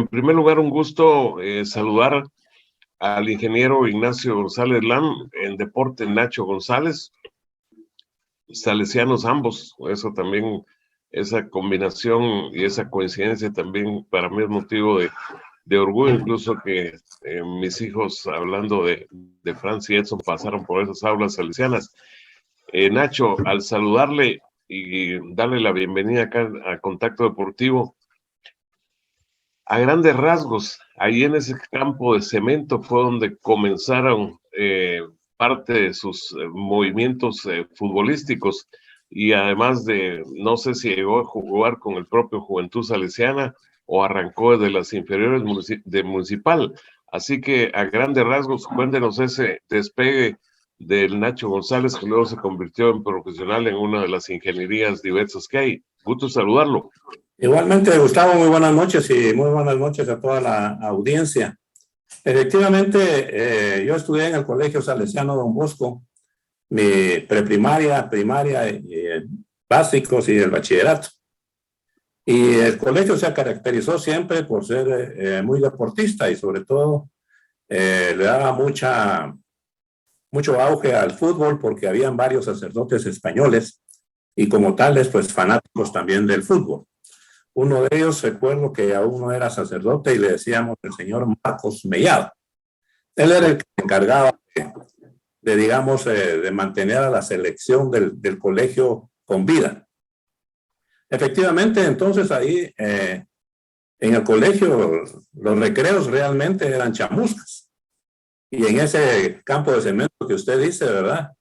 En primer lugar, un gusto saludar al ingeniero Ignacio González Lam, en deporte Nacho González, salesianos ambos. Eso también, esa combinación y esa coincidencia también para mí es motivo de orgullo, incluso que mis hijos, hablando de Francia y Edson, pasaron por esas aulas salesianas. Nacho, al saludarle y darle la bienvenida acá a Contacto Deportivo, a grandes rasgos, ahí en ese campo de cemento fue donde comenzaron parte de sus movimientos futbolísticos, y además de, no sé si llegó a jugar con el propio Juventud Salesiana o arrancó desde las inferiores de Municipal. Así que a grandes rasgos, cuéntenos ese despegue del Nacho González, que luego se convirtió en profesional en una de las ingenierías diversas que hay. Gusto saludarlo. Igualmente, Gustavo, muy buenas noches y muy buenas noches a toda la audiencia. Efectivamente, yo estudié en el Colegio Salesiano Don Bosco, mi preprimaria, primaria, básicos y el bachillerato. Y el colegio se caracterizó siempre por ser muy deportista y sobre todo le daba mucho auge al fútbol porque habían varios sacerdotes españoles y como tales, pues fanáticos también del fútbol. Uno de ellos, recuerdo que aún no era sacerdote y le decíamos el señor Marcos Mellado. Él era el que se encargaba digamos, de mantener a la selección del colegio con vida. Efectivamente, entonces ahí en el colegio los recreos realmente eran chamuscas. Y en ese campo de cemento que usted dice, ¿verdad?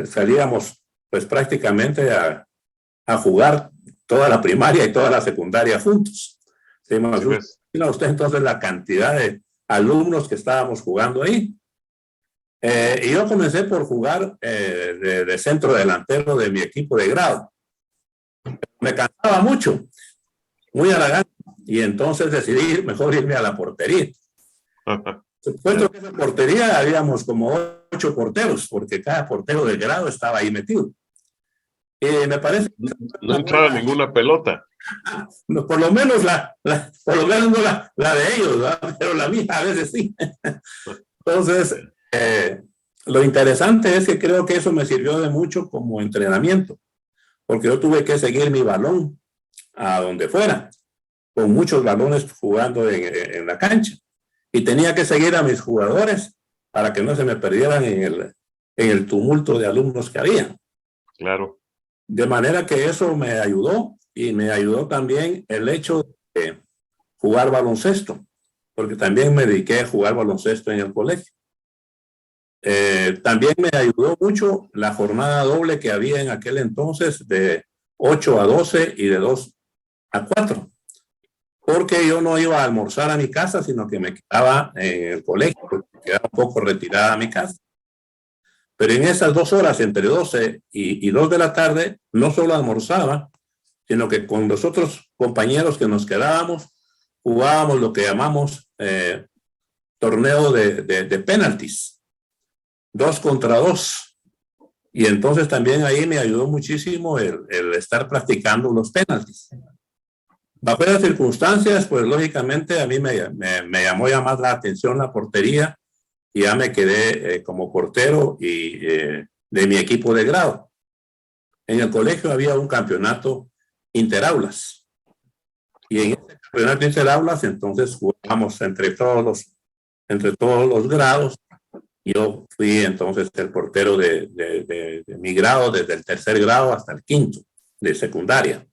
Salíamos pues prácticamente a jugar toda la primaria y toda la secundaria juntos. ¿Se imagina usted entonces la cantidad de alumnos que estábamos jugando ahí? Y yo comencé por jugar de centro delantero de mi equipo de grado. Me cansaba mucho, muy a la gana, y entonces decidí mejor irme a la portería. Supuesto que en la portería habíamos como 8 porteros, porque cada portero de grado estaba ahí metido. Me parece que no entraba ninguna pelota. No, por lo menos por lo menos no la de ellos, ¿verdad? Pero la mía a veces sí. Entonces, lo interesante es que creo que eso me sirvió de mucho como entrenamiento, porque yo tuve que seguir mi balón a donde fuera, con muchos balones jugando en la cancha, y tenía que seguir a mis jugadores para que no se me perdieran en el tumulto de alumnos que había. Claro. De manera que eso me ayudó, y me ayudó también el hecho de jugar baloncesto, porque también me dediqué a jugar baloncesto en el colegio. También me ayudó mucho la jornada doble que había en aquel entonces de 8 a 12 y de 2 a 4, porque yo no iba a almorzar a mi casa, sino que me quedaba en el colegio, porque quedaba un poco retirada a mi casa. Pero en esas 2 horas, entre 12 y 2 de la tarde, no solo almorzaba, sino que con los otros compañeros que nos quedábamos, jugábamos lo que llamamos torneo de penaltis, 2 contra 2. Y entonces también ahí me ayudó muchísimo el estar practicando los penaltis. Bajo esas circunstancias, pues lógicamente a mí me llamó ya más la atención la portería, y ya me quedé como portero y de mi equipo de grado. En el colegio había un campeonato interaulas, y en ese campeonato interaulas entonces jugamos entre todos los grados. Yo fui entonces el portero de mi grado, desde el 3er grado hasta el 5º de secundaria.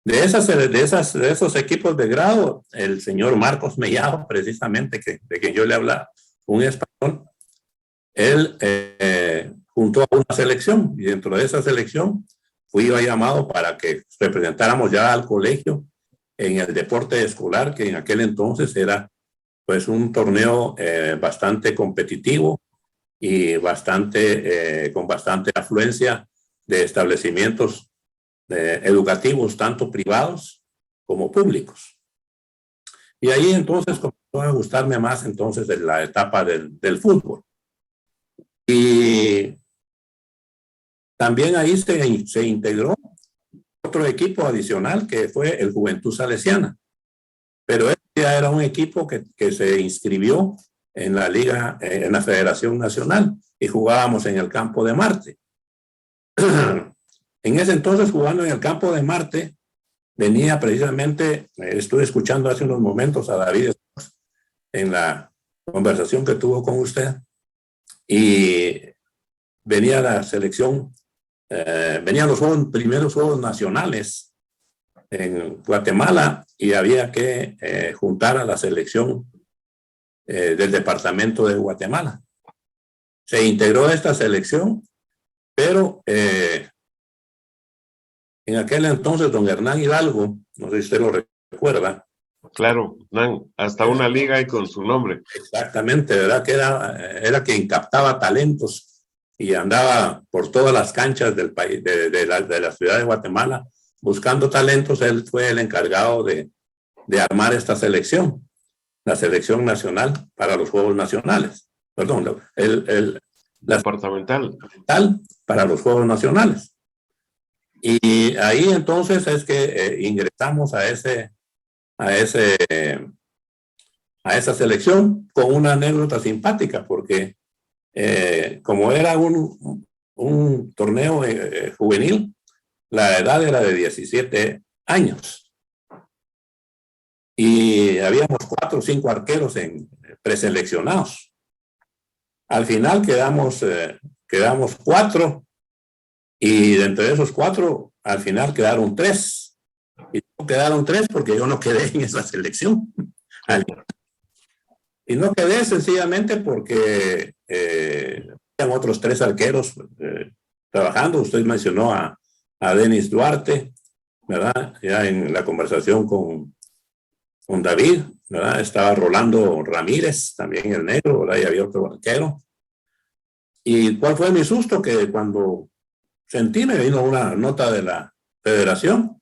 De esos equipos de grado, el señor Marcos Mellado, precisamente, de quien yo le hablaba, un español, él juntó a una selección, y dentro de esa selección fui yo llamado para que representáramos ya al colegio en el deporte escolar, que en aquel entonces era pues un torneo bastante competitivo y con bastante afluencia de establecimientos educativos, tanto privados como públicos. Y ahí entonces comenzó a gustarme más entonces de la etapa del fútbol. Y también ahí se integró otro equipo adicional, que fue el Juventud Salesiana. pero este ya era un equipo que se inscribió en la liga, en la Federación Nacional, y jugábamos en el campo de Marte. En ese entonces, jugando en el campo de Marte, venía precisamente, estuve escuchando hace unos momentos a David en la conversación que tuvo con usted, y venía la selección, venían los primeros juegos nacionales en Guatemala, y había que juntar a la selección del departamento de Guatemala. Se integró esta selección, pero en aquel entonces don Hernán Hidalgo, no sé si usted lo recuerda. Claro, hasta una liga y con su nombre. Exactamente, ¿verdad? Que era quien captaba talentos y andaba por todas las canchas del país, de la ciudad de Guatemala, buscando talentos. Él fue el encargado de armar esta selección, la selección nacional para los Juegos Nacionales. Perdón, la departamental para los Juegos Nacionales. Y ahí entonces es que ingresamos a esa selección con una anécdota simpática, porque como era un torneo juvenil, la edad era de 17 años. Y habíamos 4 o 5 arqueros preseleccionados. Al final quedamos 4, y de entre esos 4, al final quedaron 3. Y no quedaron 3 porque yo no quedé en esa selección. Y no quedé sencillamente porque habían otros 3 arqueros trabajando. Usted mencionó a Denis Duarte, ¿verdad? Ya en la conversación con David, ¿verdad? Estaba Rolando Ramírez, también el negro, ¿verdad? Y había otro arquero. ¿Y cuál fue mi susto? Que cuando sentí, me vino una nota de la federación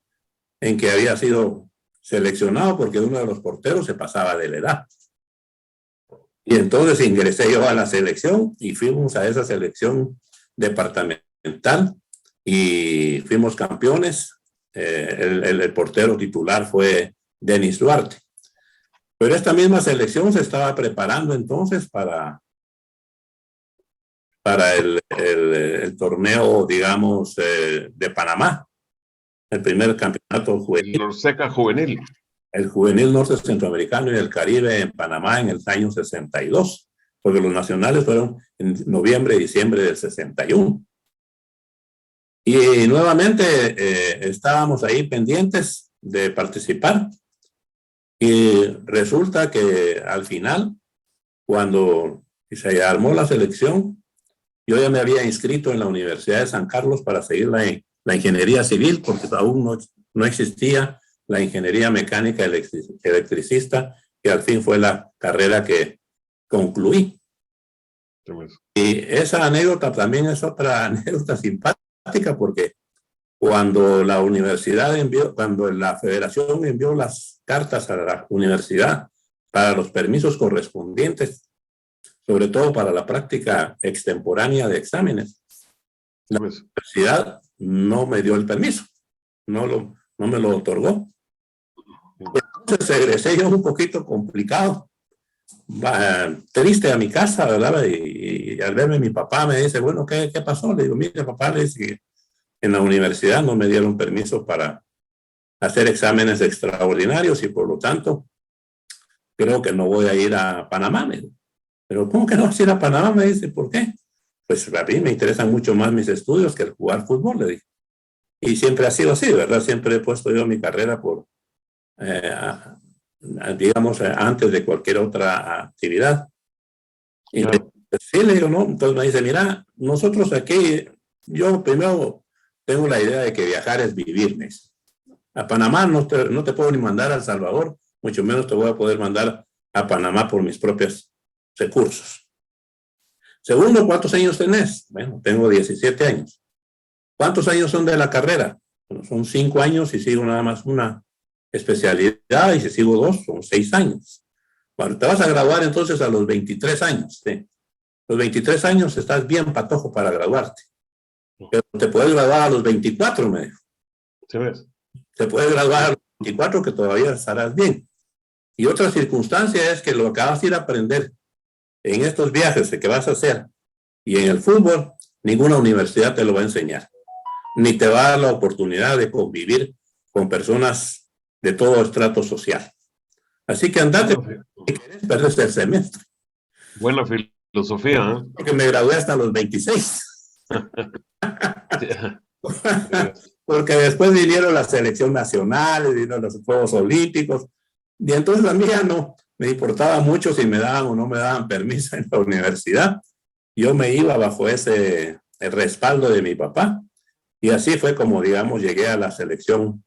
en que había sido seleccionado porque uno de los porteros se pasaba de la edad. Y entonces ingresé yo a la selección y fuimos a esa selección departamental y fuimos campeones. El portero titular fue Denis Duarte. Pero esta misma selección se estaba preparando entonces para el torneo, digamos, de Panamá, el primer campeonato juvenil. Norseca juvenil. El juvenil norte centroamericano y el Caribe en Panamá en el año 62, porque los nacionales fueron en noviembre y diciembre del 61. Y nuevamente estábamos ahí pendientes de participar, y resulta que al final, cuando se armó la selección, yo ya me había inscrito en la Universidad de San Carlos para seguir la ingeniería civil, porque aún no existía la ingeniería mecánica electricista, que al fin fue la carrera que concluí. Y esa anécdota también es otra anécdota simpática, porque cuando la universidad cuando la federación envió las cartas a la universidad para los permisos correspondientes, sobre todo para la práctica extemporánea de exámenes, la universidad no me dio el permiso, no me lo otorgó. Entonces regresé yo un poquito complicado, triste a mi casa, ¿verdad? Y al verme mi papá me dice, bueno, ¿qué pasó? Le digo, mire, papá, le dice que en la universidad no me dieron permiso para hacer exámenes extraordinarios y por lo tanto creo que no voy a ir a Panamá. Pero ¿cómo que no vas a ir a Panamá? Me dice, ¿por qué? Pues a mí me interesan mucho más mis estudios que el jugar fútbol, le dije. Y siempre ha sido así, ¿verdad? Siempre he puesto yo mi carrera por, digamos, antes de cualquier otra actividad. Y claro. Sí, le digo, no. Entonces me dice, mira, nosotros aquí, yo primero tengo la idea de que viajar es vivir, me dice. A Panamá no te puedo ni mandar a El Salvador, mucho menos te voy a poder mandar a Panamá por mis propios recursos. Segundo, ¿cuántos años tenés? Bueno, tengo 17 años. ¿Cuántos años son de la carrera? Bueno, son 5 años y sigo nada más una especialidad, y si sigo 2, son 6 años. Bueno, te vas a graduar entonces a los 23 años. ¿Sí? Los 23 años estás bien patojo para graduarte. Pero te puedes graduar a los 24, me dijo. ¿Sí ves? Te puedes graduar a los 24 que todavía estarás bien. Y otra circunstancia es que lo que vas a ir a aprender en estos viajes que vas a hacer y en el fútbol, ninguna universidad te lo va a enseñar, ni te va a dar la oportunidad de convivir con personas de todo estrato social. Así que andate, si querés, perdés el semestre. Buena filosofía, ¿eh? Porque me gradué hasta los 26. Porque después vinieron las selecciones nacionales, vinieron los Juegos Olímpicos, y entonces a mí ya no me importaba mucho si me daban o no me daban permiso en la universidad. Yo me iba bajo el respaldo de mi papá, y así fue como, digamos, llegué a la selección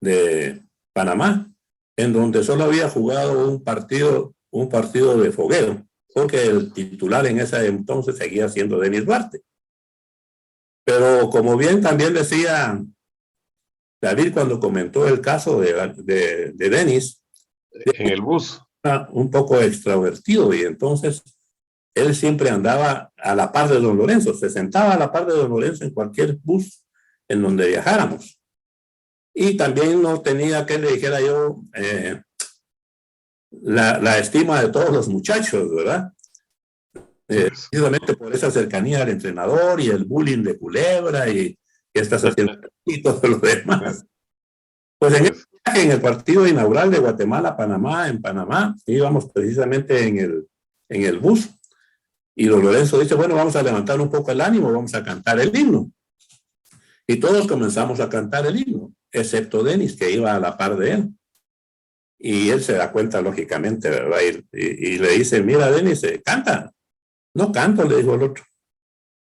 de Panamá, en donde solo había jugado un partido de fogueo, porque el titular en ese entonces seguía siendo Denis Duarte. Pero como bien también decía David cuando comentó el caso de Denis, en el bus, un poco extrovertido, y entonces él siempre andaba a la par de don Lorenzo, se sentaba a la par de don Lorenzo en cualquier bus en donde viajáramos. Y también no tenía que le dijera yo la estima de todos los muchachos, ¿verdad? Precisamente por esa cercanía al entrenador y el bullying de Culebra y que estás haciendo y todo lo demás. Pues en el partido inaugural de Guatemala-Panamá, en Panamá, íbamos precisamente en el bus, y don Lorenzo dice, bueno, vamos a levantar un poco el ánimo, vamos a cantar el himno. Y todos comenzamos a cantar el himno, excepto Denis, que iba a la par de él. Y él se da cuenta, lógicamente, ¿verdad? Y le dice, mira, Denis, canta. No canto, le dijo el otro.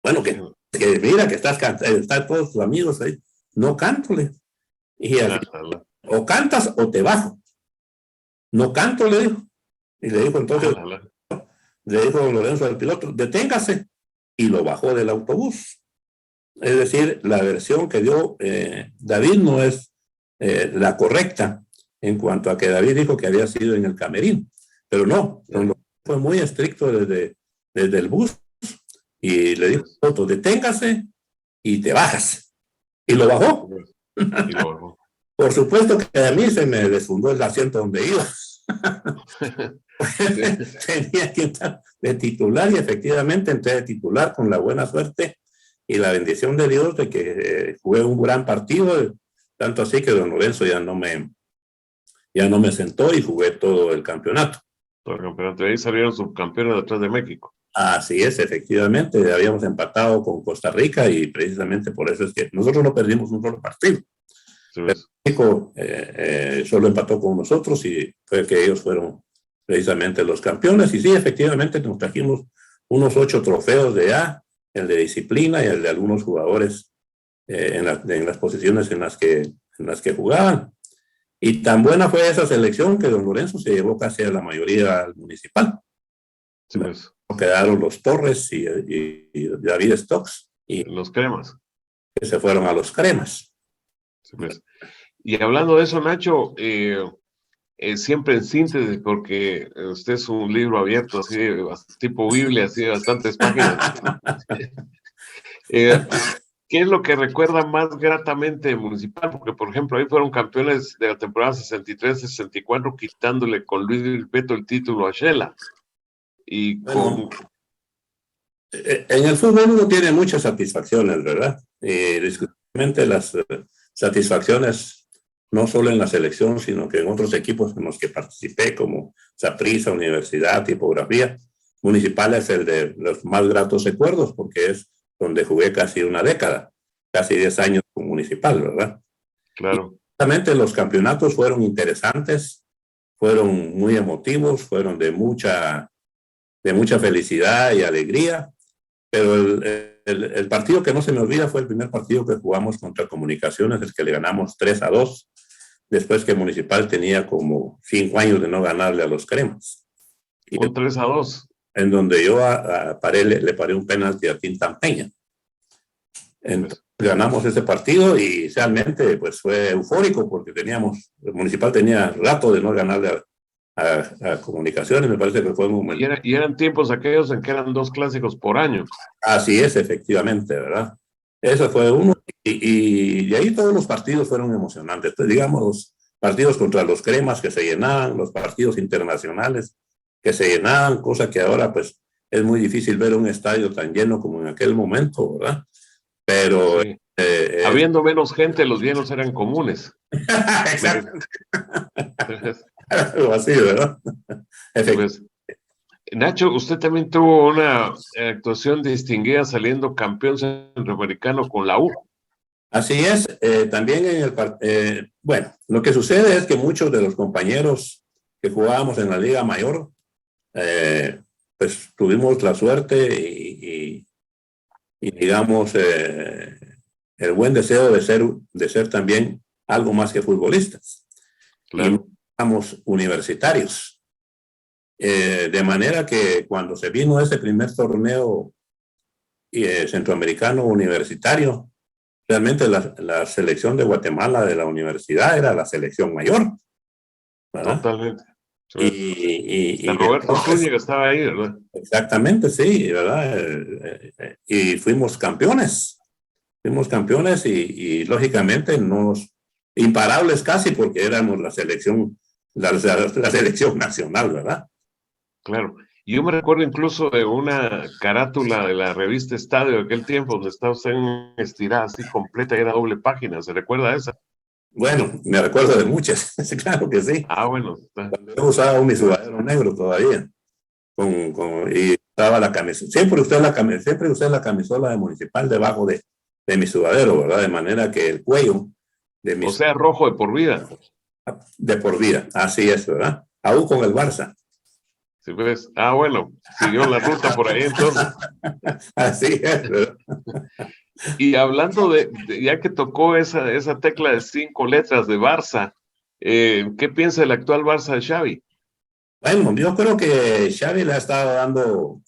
Bueno, que mira que están todos tus amigos ahí. No canto, le. Y así, o cantas o te bajo. No canto, le dijo. Y le dijo entonces, le dijo don Lorenzo al piloto, deténgase. Y lo bajó del autobús. Es decir, la versión que dio David no es la correcta en cuanto a que David dijo que había sido en el camerín. Pero no, fue muy estricto desde el bus, y le dijo, deténgase y te bajas. Y lo bajó. Por supuesto que a mí se me desfundó el asiento donde iba. Tenía que estar de titular, y efectivamente entré de titular con la buena suerte y la bendición de Dios de que jugué un gran partido, tanto así que don Lorenzo ya no me sentó y jugué todo el campeonato. Todo el campeonato. De ahí salieron subcampeones detrás de México. Así es, efectivamente, habíamos empatado con Costa Rica, y precisamente por eso es que nosotros no perdimos un solo partido. Sí, México solo empató con nosotros, y fue que ellos fueron precisamente los campeones. Y sí, efectivamente nos trajimos unos 8 trofeos de A, el de disciplina y el de algunos jugadores en las posiciones en las que jugaban. Y tan buena fue esa selección que don Lorenzo se llevó casi a la mayoría al municipal. Sí, pues. Quedaron los Torres y David Stokes. Y los Cremas. Que se fueron a los Cremas. Sí, pues. Y hablando de eso, Nacho, siempre en síntesis, porque usted es un libro abierto, así tipo Biblia, así de bastantes páginas. ¿Qué es lo que recuerda más gratamente Municipal? Porque, por ejemplo, ahí fueron campeones de la temporada 63-64, quitándole con Luis Gilberto el título a Shela. Y bueno, en el fútbol uno tiene muchas satisfacciones, ¿verdad? Discutiblemente las satisfacciones, no solo en la selección, sino que en otros equipos en los que participé, como Saprissa, Universidad, Tipografía. Municipal es el de los más gratos recuerdos, porque es donde jugué casi una década, casi 10 años con Municipal, ¿verdad? Claro. Y realmente los campeonatos fueron interesantes, fueron muy emotivos, fueron de mucha felicidad y alegría, pero el partido que no se me olvida fue el primer partido que jugamos contra Comunicaciones, el que le ganamos 3-2, después que Municipal tenía como 5 años de no ganarle a los Cremas. Un 3-2. En donde yo le paré un penalti a Tintan Peña. Entonces, ganamos ese partido, y realmente pues fue eufórico, porque el Municipal tenía rato de no ganarle a Comunicaciones. Me parece que fue un momento. Y eran tiempos aquellos en que eran 2 clásicos por año. Así es, efectivamente, ¿verdad? Eso fue uno, y de ahí todos los partidos fueron emocionantes. Entonces, digamos, partidos contra los cremas que se llenaban, los partidos internacionales que se llenaban, cosa que ahora pues es muy difícil ver un estadio tan lleno como en aquel momento, ¿verdad? Pero Sí. Habiendo menos gente, los llenos eran comunes. exacto. Algo así, ¿verdad? Pues, Nacho, usted también tuvo una actuación distinguida saliendo campeón centroamericano con la U. Así es, también bueno, lo que sucede es que muchos de los compañeros que jugábamos en la Liga Mayor, pues tuvimos la suerte y digamos, el buen deseo de ser también algo más que futbolistas. Claro. Y éramos universitarios. De manera que cuando se vino ese primer torneo centroamericano universitario, realmente la selección de Guatemala de la universidad era la selección mayor, ¿verdad? Totalmente. Y Roberto Zúñiga estaba ahí, ¿verdad? Exactamente, sí, ¿verdad? Y fuimos campeones y lógicamente imparables casi porque éramos la selección nacional, ¿verdad? Claro. Yo me recuerdo incluso de una carátula de la revista Estadio de aquel tiempo, donde estaba usted estirada así completa y era doble página. ¿Se recuerda esa? Bueno, me recuerdo de muchas, claro que sí. Ah, bueno. Yo usaba mi sudadero negro todavía. Y estaba la camiseta. Siempre usé la camisola de Municipal debajo de mi sudadero, ¿verdad? De manera que el cuello de mi... O sea, rojo de por vida. De por vida, así es, ¿verdad? Aún con el Barça. ¿Sí ves? Ah, bueno, siguió la ruta por ahí entonces. Así es, ¿verdad? Y hablando ya que tocó esa tecla de 5 letras de Barça, ¿qué piensa del actual Barça de Xavi? Bueno, yo creo que Xavi le ha estado dando,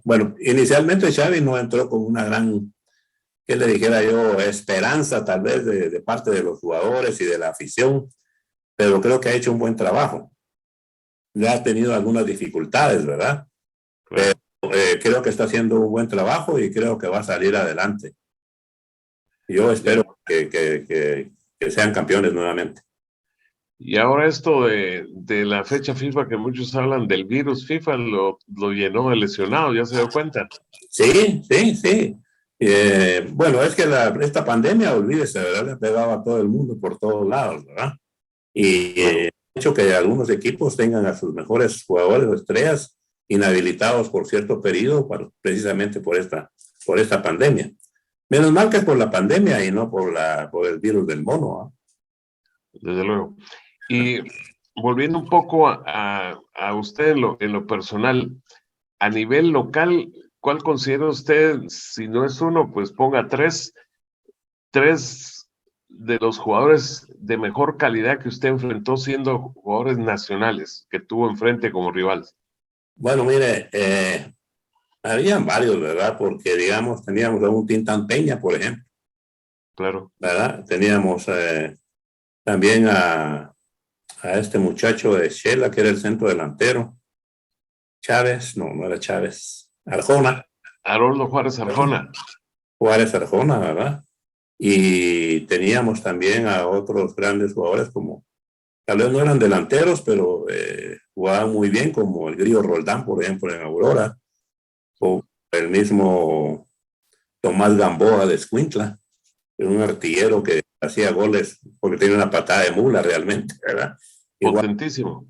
bueno, inicialmente Xavi no entró con una gran, que le dijera yo, esperanza tal vez de parte de los jugadores y de la afición, pero creo que ha hecho un buen trabajo. Ya ha tenido algunas dificultades, ¿verdad? Claro. Pero creo que está haciendo un buen trabajo y creo que va a salir adelante. Yo espero que sean campeones nuevamente. Y ahora esto de la fecha FIFA, que muchos hablan del virus FIFA, lo llenó de lesionados, ¿ya se dio cuenta? Sí. Bueno, es que esta pandemia, olvídese, ¿verdad? Le ha pegado a todo el mundo por todos lados, ¿verdad? Y ha hecho que algunos equipos tengan a sus mejores jugadores o estrellas inhabilitados por cierto periodo, precisamente por esta pandemia. Menos mal que es por la pandemia y no por el virus del mono, ¿eh? Desde luego. Y volviendo un poco a usted en lo personal, a nivel local, ¿cuál considera usted, si no es uno, pues ponga tres de los jugadores de mejor calidad que usted enfrentó siendo jugadores nacionales que tuvo enfrente como rivales? Bueno, mire, habían varios, ¿verdad? Porque, digamos, teníamos a un Tintán Peña, por ejemplo. Claro. ¿Verdad? Teníamos también a este muchacho de Shela, que era el centro delantero. Chávez, no era Chávez. Arjona. Haroldo Juárez Arjona. Juárez Arjona, ¿verdad? Y teníamos también a otros grandes jugadores como, tal vez no eran delanteros, pero jugaban muy bien, como el Grillo Roldán, por ejemplo, en Aurora, o el mismo Tomás Gamboa de Escuintla, un artillero que hacía goles porque tenía una patada de mula realmente, ¿verdad? Potentísimo.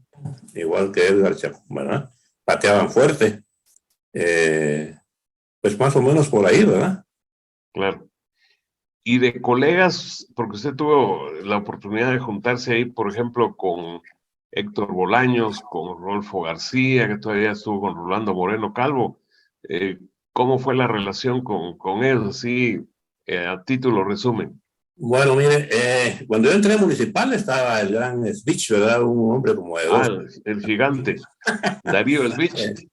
Igual que Edgar Chapón, ¿verdad? Pateaban fuerte. Pues más o menos por ahí, ¿verdad? Claro. Y de colegas, porque usted tuvo la oportunidad de juntarse ahí, por ejemplo, con Héctor Bolaños, con Rodolfo García, que todavía estuvo con Rolando Moreno Calvo. ¿Cómo fue la relación con ellos? Así, a título resumen. Bueno, mire, cuando yo entré a Municipal estaba el gran Svich, ¿verdad? Un hombre como de dos. El gigante, Darío Svich.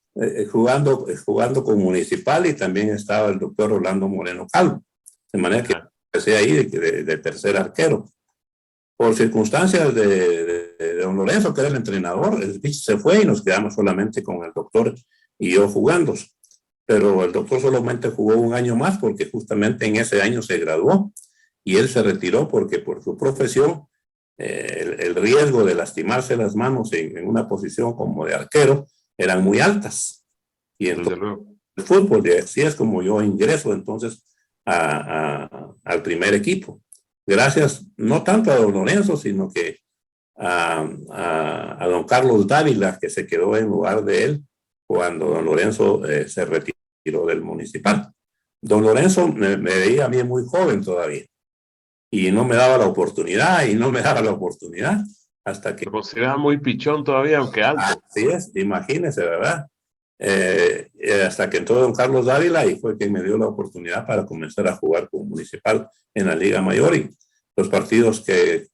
Jugando con Municipal, y también estaba el doctor Rolando Moreno Calvo. De manera que empecé ahí de tercer arquero. Por circunstancias de don Lorenzo, que era el entrenador, el Svich se fue y nos quedamos solamente con el doctor y yo jugando. Pero el doctor solamente jugó un año más porque justamente en ese año se graduó y él se retiró porque por su profesión el riesgo de lastimarse las manos en una posición como de arquero eran muy altas. Y entonces el fútbol, y así es como yo ingreso entonces al primer equipo. Gracias, no tanto a don Lorenzo, sino que a don Carlos Dávila, que se quedó en lugar de él cuando don Lorenzo se retiró del Municipal. Don Lorenzo me veía a mí muy joven todavía y no me daba la oportunidad hasta que... Se consideraba muy pichón todavía, aunque alto. Así es, imagínese, ¿verdad? Hasta que entró don Carlos Dávila y fue quien me dio la oportunidad para comenzar a jugar con Municipal en la Liga Mayor, y los partidos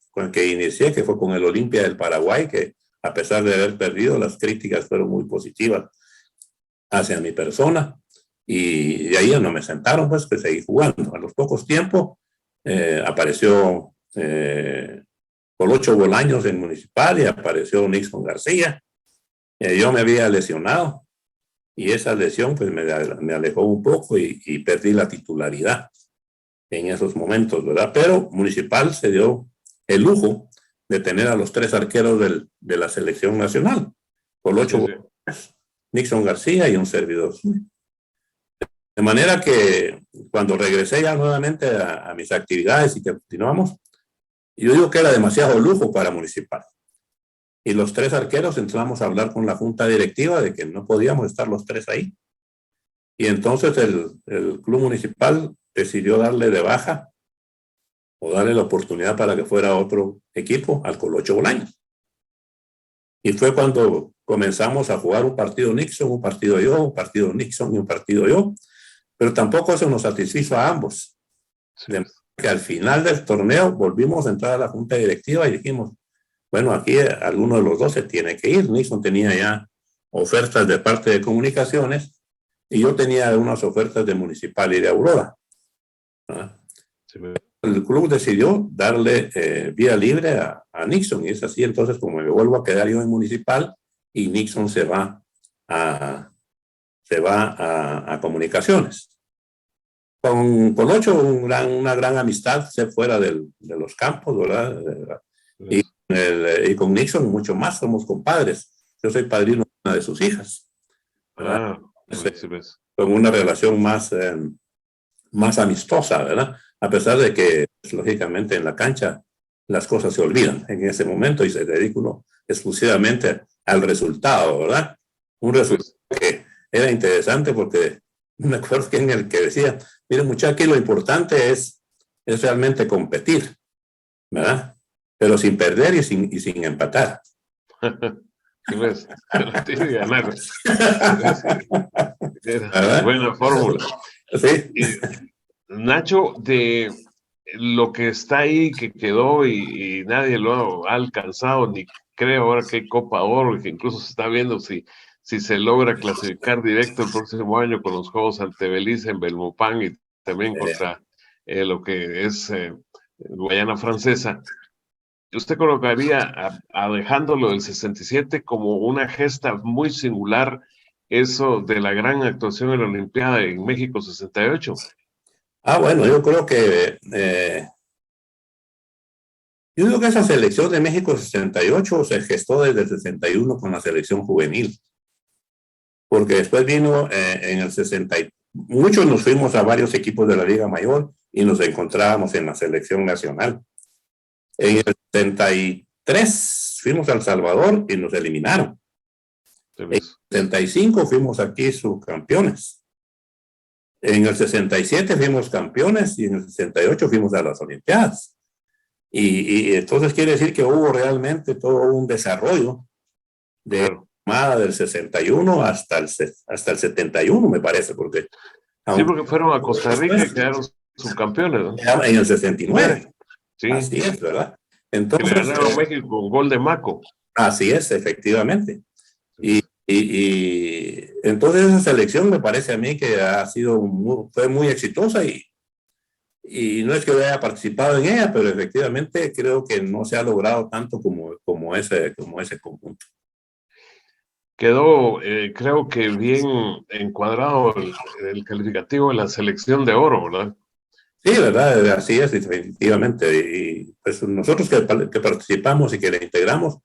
con que inicié, que fue con el Olimpia del Paraguay, que a pesar de haber perdido, las críticas fueron muy positivas hacia mi persona, y de ahí ya no me sentaron, pues que seguí jugando. A los pocos tiempos apareció Colocho Bolaños en Municipal y apareció Nixon García. Yo me había lesionado y esa lesión pues me alejó un poco y perdí la titularidad en esos momentos, ¿verdad? Pero Municipal se dio el lujo de tener a los 3 arqueros de la selección nacional, Colocho Bolaños, Nixon García y un servidor. De manera que cuando regresé ya nuevamente a mis actividades y que continuamos, yo digo que era demasiado lujo para Municipal. Y los 3 arqueros entramos a hablar con la junta directiva de que no podíamos estar los 3 ahí. Y entonces el club municipal decidió darle de baja o darle la oportunidad para que fuera otro equipo al Colocho Bolaños. Y fue cuando comenzamos a jugar un partido Nixon, un partido yo, un partido Nixon y un partido yo. Pero tampoco eso nos satisfizo a ambos. Sí. De que al final del torneo volvimos a entrar a la junta directiva y dijimos, bueno, aquí alguno de los dos se tiene que ir. Nixon tenía ya ofertas de parte de Comunicaciones y yo tenía unas ofertas de Municipal y de Aurora. Sí. El club decidió darle vía libre a Nixon, y es así entonces como me vuelvo a quedar yo en Municipal y Nixon se va a Comunicaciones. Con Colocho una gran amistad se fuera de los campos, ¿verdad? Y con Nixon mucho más, somos compadres. Yo soy padrino de una de sus hijas. Con una relación más amistosa, ¿verdad? A pesar de que, pues, lógicamente, en la cancha las cosas se olvidan en ese momento y se dedica uno exclusivamente al resultado, ¿verdad? Un resultado que era interesante porque me acuerdo que en el que decía, miren muchachos, aquí lo importante es realmente competir, ¿verdad? Pero sin perder y sin empatar. Pues, tiene que ganar. Buena fórmula. Sí. Nacho, de lo que está ahí, que quedó y nadie lo ha alcanzado, ni creo ahora que hay Copa Oro, que incluso se está viendo si se logra clasificar directo el próximo año con los Juegos ante Belice en Belmopán y también contra lo que es Guayana Francesa. ¿Usted colocaría dejándolo del 67 como una gesta muy singular eso de la gran actuación en la Olimpiada en México 68? Bueno, yo creo que esa selección de México 68 se gestó desde el 61 con la selección juvenil, porque después vino en el 60, muchos nos fuimos a varios equipos de la Liga Mayor y nos encontrábamos en la selección nacional. En el 73 fuimos a El Salvador y nos eliminaron. En el 75 fuimos aquí subcampeones. En el 67 fuimos campeones y en el 68 fuimos a las Olimpiadas. Y entonces quiere decir que hubo realmente todo un desarrollo de armada del 61 hasta el 71, me parece, porque... Sí, porque fueron a Costa Rica y quedaron subcampeones, ¿no? En el 69. Sí. Así es, ¿verdad? Entonces, le ganaron a México con gol de Maco. Así es, efectivamente. Y entonces esa selección me parece a mí que fue muy exitosa y no es que yo haya participado en ella, pero efectivamente creo que no se ha logrado tanto como ese conjunto. Quedó, creo que bien encuadrado el calificativo de la selección de oro, ¿verdad? Sí, ¿verdad? Así es, definitivamente. Y pues nosotros que participamos y que le integramos,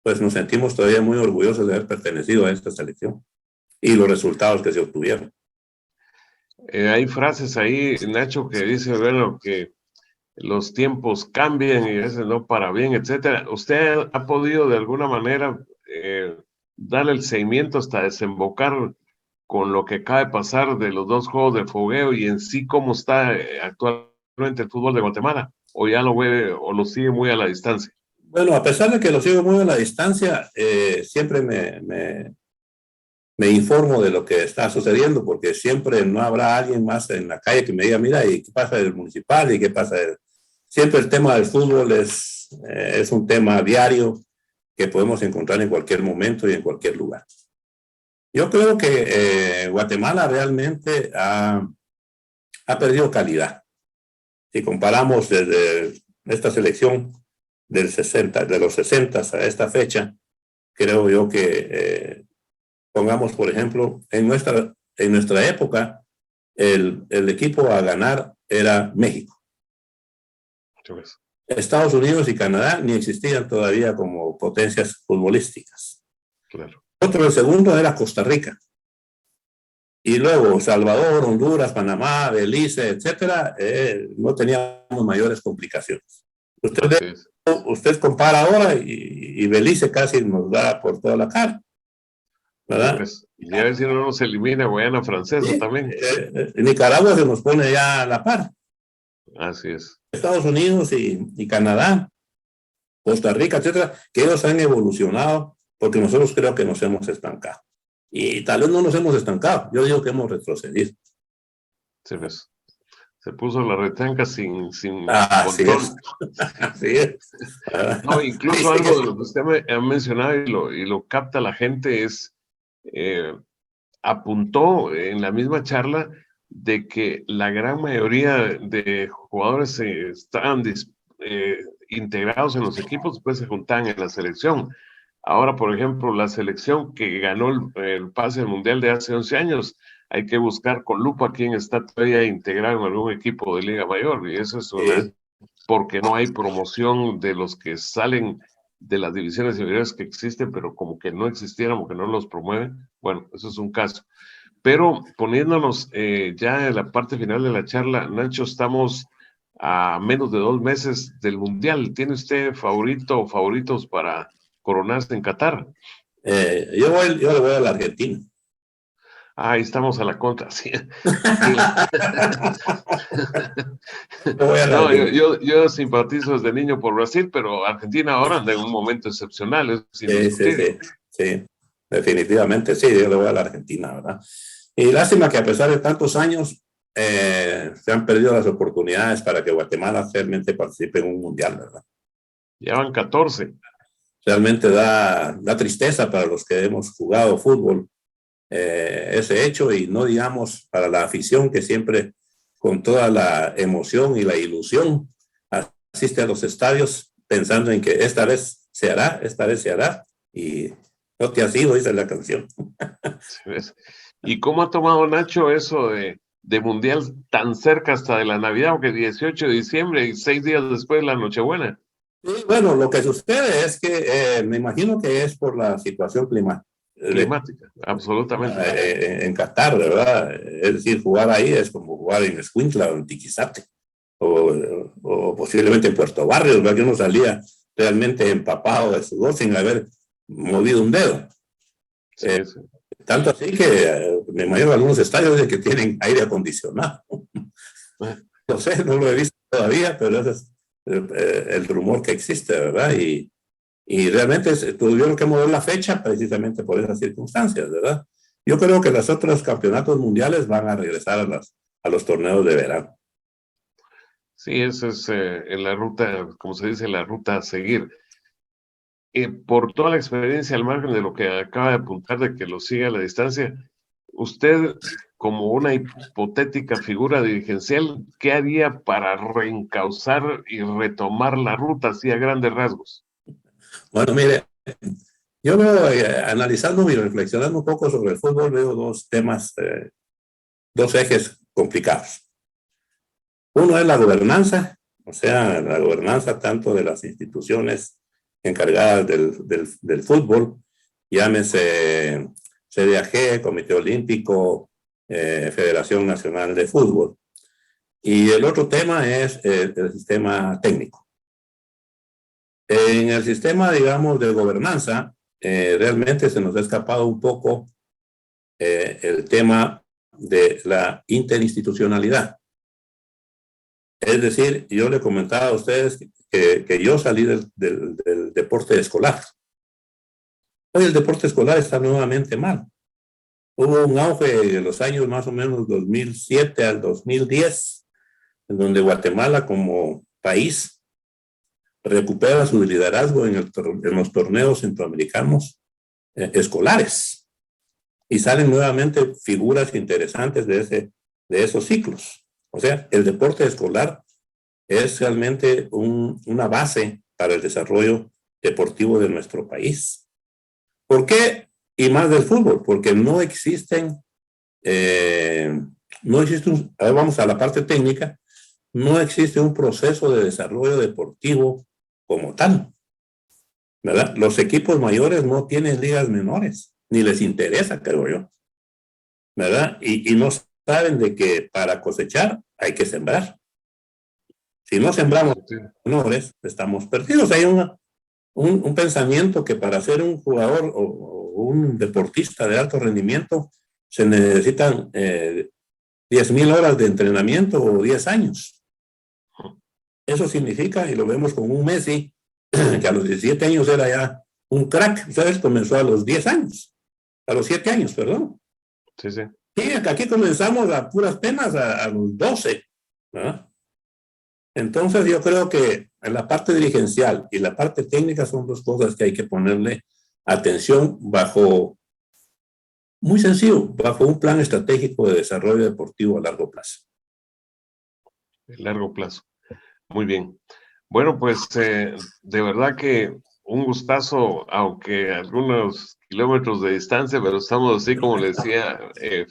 pues nos sentimos todavía muy orgullosos de haber pertenecido a esta selección y los resultados que se obtuvieron. Hay frases ahí, Nacho, que dice, bueno, que los tiempos cambian y a veces no para bien, etcétera. ¿Usted ha podido de alguna manera darle el seguimiento hasta desembocar con lo que acaba de pasar de los dos juegos de fogueo y en sí cómo está actualmente el fútbol de Guatemala? ¿O ya lo ve o lo sigue muy a la distancia? Bueno, a pesar de que lo sigo muy a la distancia, siempre me informo de lo que está sucediendo, porque siempre no habrá alguien más en la calle que me diga, mira, ¿y qué pasa del municipal? ¿Y qué pasa? Siempre el tema del fútbol es un tema diario que podemos encontrar en cualquier momento y en cualquier lugar. Yo creo que Guatemala realmente ha perdido calidad. Si comparamos desde esta selección de los 60 a esta fecha, creo yo que pongamos, por ejemplo, en nuestra época, el equipo a ganar era México. Estados Unidos y Canadá ni existían todavía como potencias futbolísticas. Claro. El segundo era Costa Rica. Y luego Salvador, Honduras, Panamá, Belice, etcétera, no teníamos mayores complicaciones. Usted compara ahora y Belice casi nos da por toda la cara, ¿verdad? Pues, y a ver si no nos elimina Guayana Francesa también. Nicaragua se nos pone ya a la par. Así es. Estados Unidos y Canadá, Costa Rica, etcétera, que ellos han evolucionado porque nosotros creo que nos hemos estancado. Y tal vez no nos hemos estancado, yo digo que hemos retrocedido. Sí, pues. Se puso la retanca sin control. Así es. No, incluso algo de lo que usted me ha mencionado y lo capta la gente es, apuntó en la misma charla de que la gran mayoría de jugadores estaban integrados en los equipos, después se juntaban en la selección. Ahora, por ejemplo, la selección que ganó el pase al Mundial de hace 11 años, hay que buscar con lupa quién está todavía integrado en algún equipo de Liga Mayor, y eso es porque no hay promoción de los que salen de las divisiones inferiores que existen, pero como que no existieran o que no los promueven. Bueno, eso es un caso. Pero poniéndonos ya en la parte final de la charla, Nacho, estamos a menos de 2 meses del Mundial. ¿Tiene usted favorito o favoritos para coronarse en Qatar? Yo le voy a la Argentina. Ahí estamos a la contra, sí. No, yo simpatizo desde niño por Brasil, pero Argentina ahora anda en un momento excepcional. Sí, definitivamente sí, yo le voy a la Argentina, ¿verdad? Y lástima que a pesar de tantos años se han perdido las oportunidades para que Guatemala realmente participe en un mundial, ¿verdad? Ya van 14. Realmente da tristeza para los que hemos jugado fútbol ese hecho, y no digamos para la afición que siempre con toda la emoción y la ilusión asiste a los estadios pensando en que esta vez se hará, y no te ha sido, dice la canción. ¿Y cómo ha tomado Nacho eso de Mundial tan cerca hasta de la Navidad, porque 18 de diciembre y 6 días después de la Nochebuena? Sí, bueno, lo que sucede es que me imagino que es por la situación climática, absolutamente. En Qatar, ¿verdad? Es decir, jugar ahí es como jugar en Escuintla o en Tiquizate, o posiblemente en Puerto Barrios, ¿verdad? Que uno salía realmente empapado de sudor sin haber movido un dedo. Sí. Tanto así que me imagino algunos estadios que tienen aire acondicionado. No sé, no lo he visto todavía, pero ese es el rumor que existe, ¿verdad? Y realmente tuvieron que mover la fecha precisamente por esas circunstancias, ¿verdad? Yo creo que los otros campeonatos mundiales van a regresar a los torneos de verano. Sí, esa es en la ruta, como se dice, la ruta a seguir. Por toda la experiencia al margen de lo que acaba de apuntar de que lo siga a la distancia, usted, como una hipotética figura dirigencial, ¿qué haría para reencauzar y retomar la ruta así a grandes rasgos? Bueno, mire, yo veo, analizando y reflexionando un poco sobre el fútbol, veo dos temas, dos ejes complicados. Uno es la gobernanza, o sea, la gobernanza tanto de las instituciones encargadas del fútbol, llámese CDAG, Comité Olímpico, Federación Nacional de Fútbol. Y el otro tema es el sistema técnico. En el sistema, digamos, de gobernanza, realmente se nos ha escapado un poco el tema de la interinstitucionalidad. Es decir, yo le comentaba a ustedes que yo salí del deporte escolar. Hoy el deporte escolar está nuevamente mal. Hubo un auge en los años más o menos 2007 al 2010, en donde Guatemala como país recupera su liderazgo en los torneos centroamericanos escolares. Y salen nuevamente figuras interesantes de esos ciclos. O sea, el deporte escolar es realmente una base para el desarrollo deportivo de nuestro país. ¿Por qué? Y más del fútbol, porque no existen, vamos a la parte técnica, no existe un proceso de desarrollo deportivo como tal, ¿verdad? Los equipos mayores no tienen ligas menores, ni les interesa, creo yo, ¿verdad? Y no saben de que para cosechar hay que sembrar. Si no sembramos menores, estamos perdidos. Hay un pensamiento que para ser un jugador o un deportista de alto rendimiento se necesitan 10,000 horas de entrenamiento o 10 años. Eso significa, y lo vemos con un Messi, que a los 17 años era ya un crack. ¿Sabes? Comenzó a los 10 años, a los 7 años, perdón. Sí, sí. Sí, aquí comenzamos a puras penas a los 12, ¿verdad? Entonces yo creo que en la parte dirigencial y la parte técnica son dos cosas que hay que ponerle atención muy sencillo, bajo un plan estratégico de desarrollo deportivo a largo plazo. A largo plazo. Muy bien. Bueno, pues de verdad que un gustazo, aunque algunos kilómetros de distancia, pero estamos así como le decía,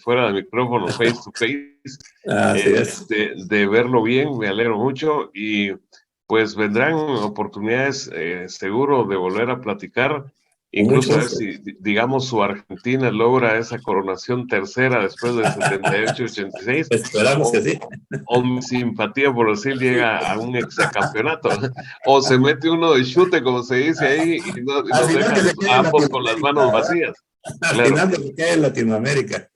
fuera de micrófono, face to face, de verlo bien, me alegro mucho y pues vendrán oportunidades seguro de volver a platicar, incluso a ver si, digamos, su Argentina logra esa coronación tercera después del 78-86. Esperamos que sí. O mi simpatía por Brasil llega a un hexacampeonato, o se mete uno de chute, como se dice ahí, y nos deja a ambos con las manos vacías. Al final se queda en Latinoamérica.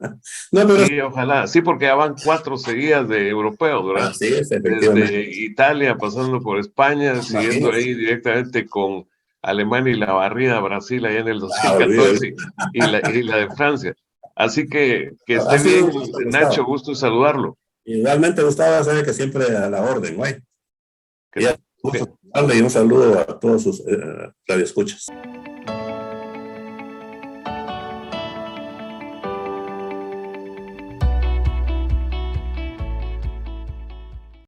No, pero... Sí, ojalá. Sí, porque ya van 4 seguidas de europeos, ¿verdad? Así es, efectivamente. Desde Italia, pasando por España, siguiendo ahí directamente con Alemania y la barrida a Brasil allá en el 2014 y la de Francia. Así que esté bien, Nacho, gusto en saludarlo. Igualmente, Gustavo, sabe que siempre a la orden, güey. Y un saludo a todos sus radioescuchas.